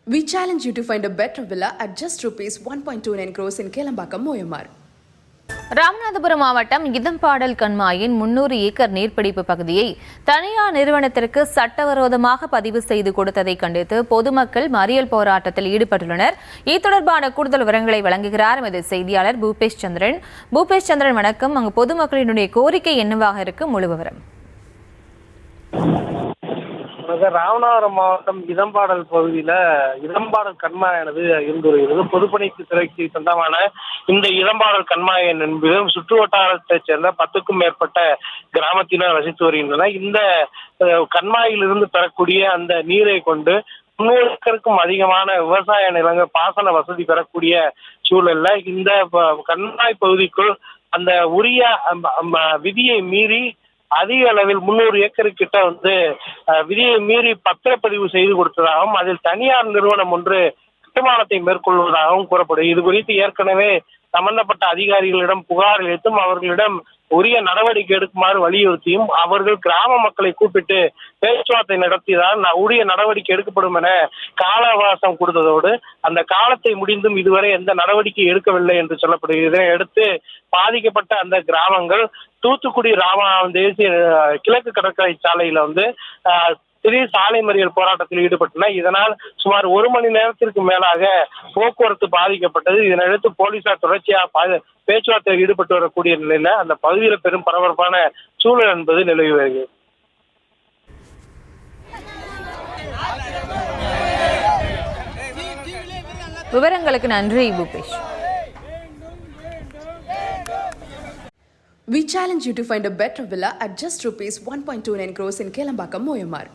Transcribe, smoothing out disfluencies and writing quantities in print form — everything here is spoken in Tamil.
We challenge you to find a better villa at just rupees 1.29 crores in Kelambakam, Moyamar. Ramanathapuram மாவட்டம் இதம்பாடல் கண்மாயின் 300 ஏக்கர் நீர்பிடிப்பு பகுதியை தனியார் நிறுவனத்திற்கு சட்டவிரோதமாக பதிவு செய்து கொடுத்ததை கண்டித்து பொதுமக்கள் மறியல் போராட்டத்தில் ஈடுபட்டுள்ளனர். இது தொடர்பான கூடுதல் விவரங்களை வழங்குகிறார் எமது செய்தியாளர் பூபேஷ் சந்திரன். வணக்கம். அங்கு பொதுமக்களினுடைய கோரிக்கை என்னவாக இருக்கு? முழு விவரம். ராமநாதபுரம் மாவட்டம் இதம்பாடல் பகுதியில இதம்பாடல் கண்மாயானது இருந்து வருகிறது. பொதுப்பணிக்கு துறைக்கு சொந்தமான இந்த இதம்பாடல் கண்மாயன் என்பது சுற்று வட்டாரத்தைச் சேர்ந்த 10க்கும் மேற்பட்ட கிராமத்தினர் வசித்து வருகின்றனர். இந்த கண்மாயிலிருந்து பெறக்கூடிய அந்த நீரை கொண்டு 300 ஏக்கருக்கும் அதிகமான விவசாய நிலங்கள் பாசன வசதி பெறக்கூடிய சூழல்ல இந்த கண்மாய் பகுதிக்குள் அந்த உரிய விதியை மீறி அதிக அளவில் 300 ஏக்கரு கிட்ட விதியை மீறி பத்திரப்பதிவு செய்து கொடுத்ததாகவும் அதில் தனியார் நிறுவனம் ஒன்று கட்டுமானத்தை மேற்கொள்வதாகவும் கூறப்படுது. இது குறித்து ஏற்கனவே சம்பந்தப்பட்ட அதிகாரிகளிடம் புகார் அளித்தும் அவர்களிடம் உரிய நடவடிக்கை எடுக்குமாறு வலியுறுத்தியும் அவர்கள் கிராம மக்களை கூப்பிட்டு பேச்சுவார்த்தை நடத்தியதால் உரிய நடவடிக்கை எடுக்கப்படும் என கால அவகாசம் கொடுத்ததோடு அந்த காலத்தை முடிந்தும் இதுவரை எந்த நடவடிக்கை எடுக்கவில்லை என்று சொல்லப்படுகிறது. இதனையடுத்து பாதிக்கப்பட்ட அந்த கிராமங்கள் தூத்துக்குடி ராமநாதபுரம் தேசிய கிழக்கு கடற்கரை சாலையில திடீர் சாலை மறியல் போராட்டத்தில் ஈடுபட்டன. இதனால் சுமார் 1 மணி நேரத்திற்கு மேலாக போக்குவரத்து பாதிக்கப்பட்டது. இதனையடுத்து போலீசார் தொடர்ச்சியாக பேச்சுவார்த்தையில் ஈடுபட்டு வரக்கூடிய நிலையில அந்த பகுதியில பெரும் பரபரப்பான சூழல் என்பது நிலவி வருகிறது. விவரங்களுக்கு நன்றி Bhupesh. We challenge you to find a better villa at just rupees 1.29 crores in Kelambakam, Moyamar.